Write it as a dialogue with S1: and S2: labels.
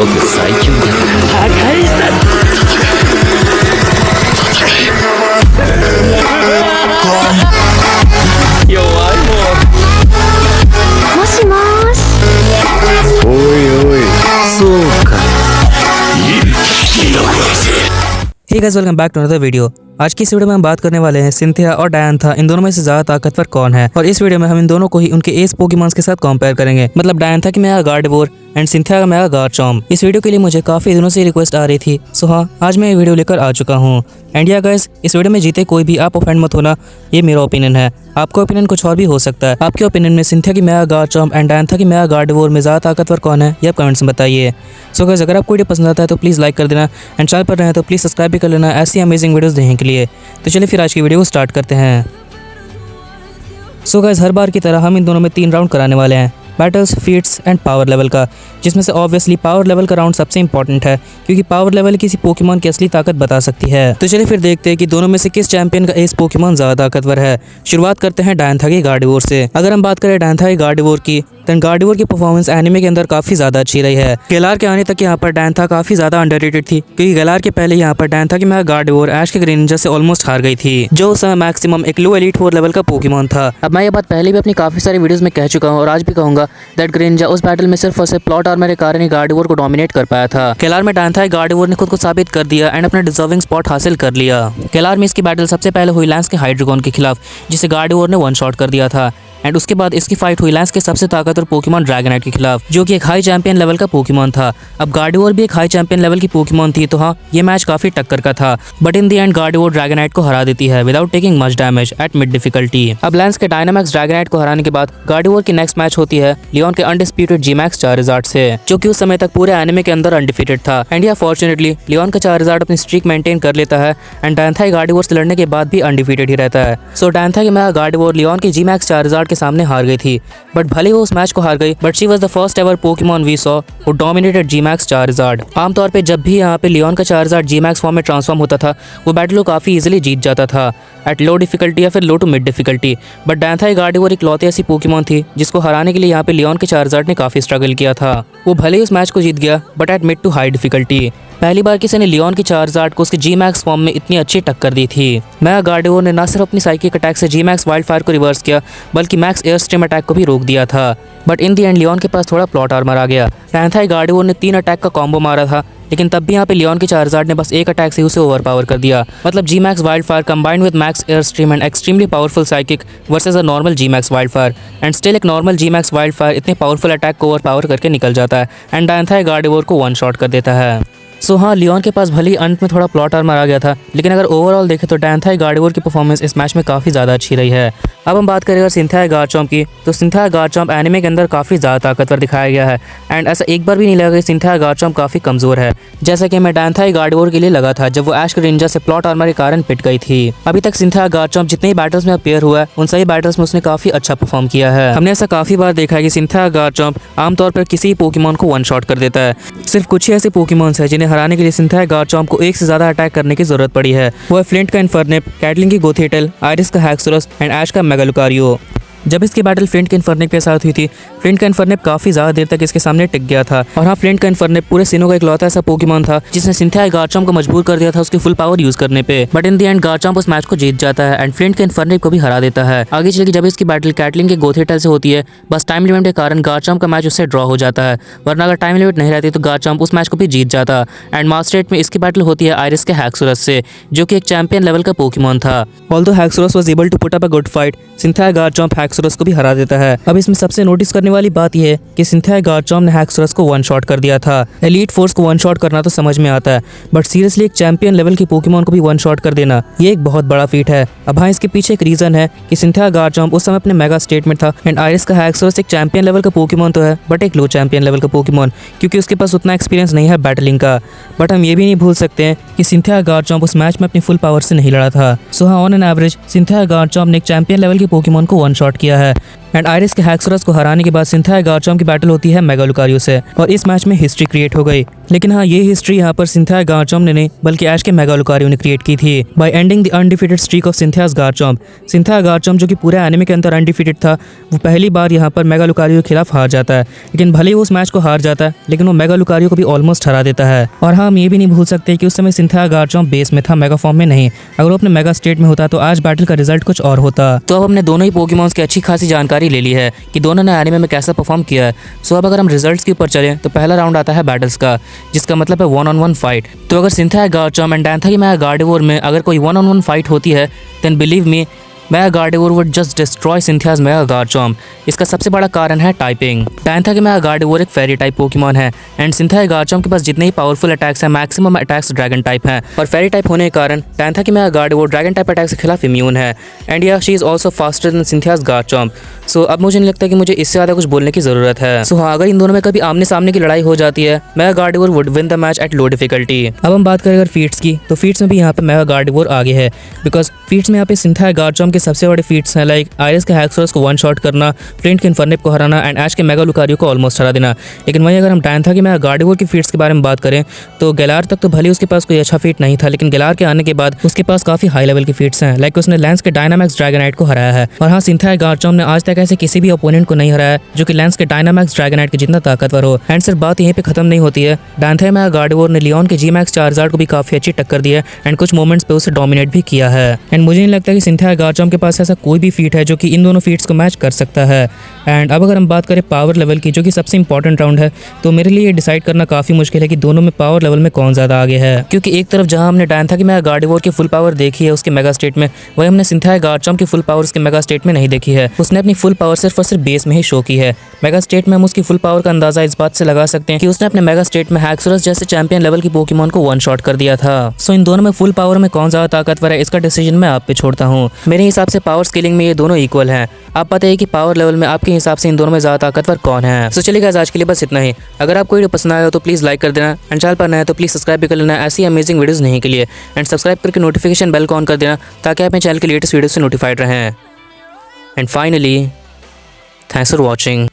S1: 僕最強だから破壊さ弱いもん
S2: もしもーし。
S1: おいおいそうか
S3: हे guys welcome back to another video. आज की इस वीडियो में हम बात करने वाले हैं सिंथिया और डायंथा, इन दोनों में से ज्यादा ताकतवर कौन है। और इस वीडियो में हम इन दोनों को ही उनके एस पोकेमॉन्स के साथ कंपेयर करेंगे। मतलब डायंथा की मेगा गार्डेवोर एंड सिंथिया का मेगा गार्चम्प। इस वीडियो के लिए मुझे काफी दिनों से रिक्वेस्ट आ रही थी, सो हाँ आज मैं ये वीडियो लेकर आ चुका हूँ। एंड या गाइस इस वीडियो में जीते कोई भी आप ऑफेंड मत होना, ये मेरा ओपिनियन है, आपका ओपिनियन कुछ और भी हो सकता है। आपके ओपिनियन में सिंथिया की मेगा गार्चम्प एंड डायंथा की मेगा गार्डेवोर में ज्यादा ताकतवर कौन है, ये आप कमेंट्स में बताइए। सो गाइस अगर आपको वीडियो पसंद आता है तो प्लीज़ लाइक कर देना एंड चैनल पर रहे तो प्लीज़ सब्सक्राइब भी कर लेना ऐसी अमेजिंग वीडियोस देखने के लिए। तो चलिए फिर आज की वीडियो को स्टार्ट करते हैं। सो गाइस हर बार की तरह हम इन दोनों में 3 राउंड कराने वाले हैं, battles, feats and power level का, जिसमें से ऑब्वियसली पावर लेवल का राउंड सबसे इंपॉर्टेंट है क्योंकि पावर लेवल किसी पोकेमॉन की असली ताकत बता सकती है। तो चलिए फिर देखते हैं कि दोनों में से किस चैंपियन का एस पोकेमॉन ज्यादा ताकतवर है। शुरुआत करते हैं डायंथा की गार्डेवोर से। अगर हम बात करें डायंथा की गार्डेवोर की, तो गार्डेवोर की परफॉर्मेंस एनिमे के अंदर काफी ज्यादा अच्छी रही है। गैलार के आने तक यहाँ पर डायंथा काफी ज्यादा अंडररेटेड थी क्योंकि गैलार के पहले यहाँ पर डायंथा की मेगा गार्डेवोर ऐश के ग्रेनिंजा से ऑलमोस्ट हार गई थी, जो उस समय मैक्सिमम एक लो एलीट 4 लेवल का पोकेमॉन था। अब मैं ये बात पहले भी अपनी काफी सारी वीडियोस में कह चुका हूँ और आज भी कहूंगा दैट ग्रेनिंजा उस बैटल में सिर्फ और सिर्फ प्लॉट आर्मर के कारण ही गार्डेवोर को डोमिनेट कर पाया था। गैलार में डायंथा गार्डेवोर ने खुद को साबित कर दिया एंड अपना डिजर्विंग स्पॉट हासिल कर लिया। गैलार में इसकी बैटल सबसे पहले हुई लैंस के हाइड्रोगन के खिलाफ, जिसे गार्डेवोर ने 1 शॉट कर दिया था। एंड उसके बाद इसकी फाइट हुई लैंस के सबसे ताकतवर पोकेमॉन ड्रैगनाइट के खिलाफ, जो कि एक हाई चैंपियन लेवल का पोकेमॉन था। अब गार्डेवोर भी एक हाई चैंपियन लेवल की पोकेमॉन थी, तो हाँ ये मैच काफी टक्कर का था, but in the end Gardevoir Dragonite को हरा देती है without taking much damage at mid difficulty. अब लैंस के डायनामैक्स ड्रैगनाइट को हराने के बाद गार्डेवोर की नेक्स्ट मैच होती है लियोन के अनडिस्प्यूटेड जीमैक्स चार्जार्ड से, जो कि उस समय तक पूरे एनिमे के अंदर अनडिफीटेड था। एंड या फॉर्चुनेटली लियोन का चार्जार्ड अपनी स्ट्रीक मेंटेन कर लेता है एंड डायंथा गार्डेवोर से लड़ने के बाद भी अनडिफीटेड ही रहता है। सो डायंथा की मेगा गार्डेवोर लियोन की जीमैक्स चार्जार्ड के सामने हार गई थी, बट भले वो उस मैच को हार गई, but she was the first ever Pokemon we saw who dominated Gmax Charizard. आमतौर पे जब भी यहाँ पे लियोन का चार्जार्ड जीमैक्स फॉर्म में ट्रांसफॉर्म होता था, वो बैटल को काफी इजीली जीत जाता था एट लो डिफिकल्टी या फिर लो टू मिड डिफिकल्टी। बट डायंथा गार्डेवोर इकलौती ऐसी पोकेमॉन थी जिसको हराने के लिए यहाँ पे लियोन के चार्जार्ड ने काफी स्ट्रगल किया था। वो भले ही उस मैच को जीत गया, but at mid to high difficulty. पहली बार किसी ने लियोन की चार्जार्ड को उसके जीमैक्स फॉर्म में इतनी अच्छी टक्कर दी थी। मेगा गार्डेवोर ने न सिर्फ अपनी साइकिक अटैक से जीमैक्स वाइल्ड फायर को रिवर्स किया, बल्कि मैक्स एयर स्ट्रीम अटैक को भी रोक दिया था। But in the and Leone के पास थोड़ा प्लॉट आर्मर आ गया। डायंथा गार्डेवोर ने 3 अटैक का कॉम्बो मारा था, लेकिन तब भी यहाँ पे लियोन की चार्जार्ड ने बस एक अटैक से उसे ओवरपावर कर दिया। मतलब Gmax wildfire combined with max airstream and extremely powerful psychic versus a normal Gmax wildfire, and still एक नॉर्मल जीमैक्स वाइल्ड फायर इतने पावरफुल अटैक को ओवरपावर करके निकल जाता है एंड डायंथा गार्डेवोर को 1 शॉट कर देता है। सो हाँ लियोन के पास भले ही अंत में थोड़ा प्लॉट आर्मर आ गया था, लेकिन अगर ओवरऑल देखें तो डायंथा गार्डेवोर की परफॉर्मेंस इस मैच में काफ़ी ज़्यादा अच्छी रही है। अब हम बात करें अगर सिंथिया गार्चम्प की, तो सिंथिया गार्चम्प एनिमे के अंदर काफ़ी ज़्यादा ताकतवर दिखाया गया है एंड ऐसा एक बार भी नहीं लगा कि सिंथिया गार्चम्प काफ़ी कमज़ोर है, जैसा कि मैं डायंथा गार्डेवोर के लिए लगा था जब वो ऐश ग्रेनिंजा से प्लॉट आर्मर के कारण पिट गई थी। अभी तक सिंथिया गार्चम्प जितने ही बैटल्स में अपेयर हुआ है, उन सभी बैटल्स में उसने काफ़ी अच्छा परफॉर्म किया है। हमने ऐसा काफ़ी बार देखा है कि सिंथिया गार्चम्प आमतौर पर किसी पोकेमॉन को 1 शॉट कर देता है। सिर्फ कुछ ही ऐसे पोकेमॉन्स हैं जिन्हें हराने के लिए सिंथिया गार्चम्प को एक से ज्यादा अटैक करने की जरूरत पड़ी है। वो है फ्लिंट का इन्फर्नेप, कैटलिन की गोथेटल, आयरिस का हैक्सोरस एंड ऐश का मेगा लुकारियो। जब इसकी बैटल फ्लिंट के इन्फर्नेप के साथ हुई थी, फ्लिंट का इन्फर्नेप काफी ज्यादा देर तक इसके सामने टिक गया था। और हाँ फ्लिंट का इन्फर्नेप पूरे सीनो का इकलौता ऐसा पोकेमॉन था जिसने सिंथिया गार्चम्प को मजबूर कर दिया था उसकी फुल पावर यूज करने पे। बट इन दी एंड गार्चम्प उस मैच को जीत जाता है एंड फ्लिंट के इन्फर्नेप को भी हरा देता है। आगे चल के जब इसकी बैटल कैटलिन के गोथेटल से होती है, बस टाइम लिमिट के कारण गार्चम्प का मैच उससे ड्रॉ हो जाता है, वरना अगर टाइम लिमिट नहीं रहती तो गार्चम्प उस मैच को भी जीत जाता। एंड मास्टरेट में इसकी बैटल होती है आयरिस के हैक्सोरस से, जो कि एक चैंपियन लेवल का पोकेमॉन था। Although Haxorus was able to put up a good fight, Cynthia Garchomp Haxorus को भी हरा देता है। अब इसमें सबसे नोटिस करने वाली बात यह है कि सिंथिया गार्चम्प ने हैक्सोरस को 1 शॉट कर दिया था। एलीट फोर्स को 1 शॉट करना तो समझ में आता है, बट सीरियसली एक चैंपियन लेवल की पोकेमॉन को भी 1 शॉट कर देना ये एक बहुत बड़ा फीट है। अब हाँ इसके पीछे एक रीजन है कि सिंथिया गार्चम्प उस समय अपने मेगा स्टेट में था एंड आयरिस का हैक्सोरस एक चैंपियन लेवल का पोकेमॉन तो है, बट एक लो चैंपियन लेवल का पोकेमॉन, क्योंकि उसके पास उतना एक्सपीरियंस नहीं है बैटलिंग का। बट हम ये भी नहीं भूल सकते हैं कि सिंथिया गार्चम्प उस मैच में अपनी फुल पावर से नहीं लड़ा था। सो हाँ ऑन एन एवरेज सिंथिया गार्चम्प ने एक चैंपियन लेवल के पोकेमॉन को 1 शॉट किया है। एंड आयरिस के हैक्सोरस को हराने के बाद सिंथिया गार्चॉम्प की बैटल होती है मेगा लुकारियो से और इस मैच में हिस्ट्री क्रिएट हो गई। लेकिन हाँ, ये हिस्ट्री यहाँ पर सिंथिया गार्चॉम्प ने नहीं बल्कि ऐश के मेगा लुकारियो ने क्रिएट की थी bye ending the undefeated streak of Cynthia Garchomp. Cynthia Garchomp जो कि पूरे एनिमे के अंदर अनडिफीटेड था, वो पहली बार यहाँ पर मेगा लुकारियो के खिलाफ हार जाता है। लेकिन भले ही उस मैच को हार जाता है, लेकिन वो मेगा लुकारियो को भी ऑलमोस्ट हरा देता है। और हाँ, हम ये भी नहीं भूल सकते कि उस समय सिंथिया गार्चॉम्प बेस में था, मेगा फॉर्म में नहीं। अगर वो अपने मेगा स्टेट में होता तो आज बैटल का रिजल्ट कुछ और होता। तो अब हमने दोनों ही पोकेमॉन्स की अच्छी खासी जानकारी ले ली है कि दोनों ने एनिमे में कैसा परफॉर्म किया है। सो अब अगर हम रिजल्ट्स के ऊपर चलें तो पहला राउंड आता है बैटल्स का, जिसका मतलब है 1-on-1 फाइट। तो अगर सिंथिया गार्चॉम्प एंड डायंथा की मेगा गार्डेवोर में अगर कोई 1-on-1 फाइट होती है, then believe me, mega Gardevoir would just destroy Cynthia's mega Garchomp. इसका सबसे बड़ा कारण है टाइपिंग। डायंथा के मेगा गार्डेवोर एक फेरी टाइप पोकेमॉन है एंड सिंथिया गार्चॉम्प के पास जितने ही पावरफुल अटैक्स हैं, मैक्सिमम अटैक्स ड्रैगन टाइप हैं। और फेरी टाइप होने के कारण डायंथा की mega Gardevoir dragon type attacks के खिलाफ इम्यून है एंड या she is also faster than Cynthia's Garchomp. So अब मुझे नहीं लगता कि मुझे इससे ज़्यादा कुछ बोलने की ज़रूरत है। सो हाँ, अगर इन दोनों में कभी आमने सामने की लड़ाई हो जाती है, mega Gardevoir would win the match at low difficulty. अब हम बात करें अगर फीट्स की, तो फीट्स में भी यहाँ पे मेगा गार्डेवोर आगे है, बिकॉज फीट्स में यहाँ पे सिंथिया गार्चॉम्प के सबसे बड़े फीट्स हैं लाइक आयरिस के हैक्सोरस को वन शॉट करना, फ्लिंट के इन्फर्निप को हराना एंड ऐश के मेगा लुकारियो को ऑलमोस्ट हरा देना। लेकिन वहीं अगर हम डायंथा के मेगा गार्डेवोर की फीट्स के बारे में बात करें तो गैलार तक तो भले उसके पास कोई अच्छा फीट नहीं था, लेकिन गैलार के आने के बाद उसके पास काफी हाई लेवल की फीट्स हैं। लाइक उसने लेंस के डायनामैक्स ड्रैगनाइट को हराया है। और हाँ, सिंथिया गार्चॉम्प ने आज तक ऐसे किसी भी ओपोनेंट को नहीं हराया जो कि लेंस के डायनामैक्स ड्रैगनाइट के जितना ताकतवर हो। एंड सिर्फ बात यहीं पे खत्म नहीं होती है, डायंथा मेगा गार्डेवोर ने लियोन के जीमैक्स चार्जार्ड को भी काफी अच्छी टक्कर दी है एंड कुछ मोमेंट्स पे उसे डोमिनेट भी किया है। एंड मुझे नहीं लगता कि सिंथिया गार्चॉम्प के पास ऐसा कोई भी फीट है जो कि इन दोनों फीट्स को मैच कर सकता है। एंड अब अगर हम बात करें पावर लेवल की, जो कि सबसे इंपॉर्टेंट राउंड है, तो मेरे लिए डिसाइड करना काफी मुश्किल है कि दोनों में पावर लेवल में कौन ज्यादा आगे है। क्योंकि एक तरफ जहां हमने डायंथा की मेगा गार्डेवोर की फुल पावर देखी है उसके मेगा स्टेट में, वही हमने सिंथिया गार्चॉम्प की फुल पावर उसके मेगा स्टेट में नहीं देखी है। उसने अपनी फुल पावर सिर्फ और सिर्फ बेस में ही शो की है। मेगा स्टेट में हम उसकी फुल पावर का अंदाजा इस बात से लगा सकते हैं कि उसने अपने मेगा स्टेट में हैक्सोरस जैसे चैंपियन लेवल की पोकेमॉन को वन शॉट कर दिया था। सो इन दोनों में फुल पावर में कौन ज्यादा ताकतवर है, इसका डिसीजन मैं आप पे छोड़ता हूँ। मेरे हिसाब से पावर स्केलिंग में ये दोनों इक्वल हैं। आप बताइए कि पावर लेवल में आपके हिसाब से इन दोनों में ज्यादा ताकतवर कौन है। सो चलिए गाइस, आज के लिए बस इतना ही। अगर आपको वीडियो पसंद आया हो तो प्लीज लाइक कर देना एंड चैनल पर नया है तो प्लीज सब्सक्राइब भी कर लेना ऐसी अमेजिंग वीडियोस नहीं के लिए। एंड सब्सक्राइब करके नोटिफिकेशन बेल को ऑन कर देना ताकि आप मेरे चैनल के लेटेस्ट वीडियो से नोटिफाइड रहें। And finally, thanks for watching.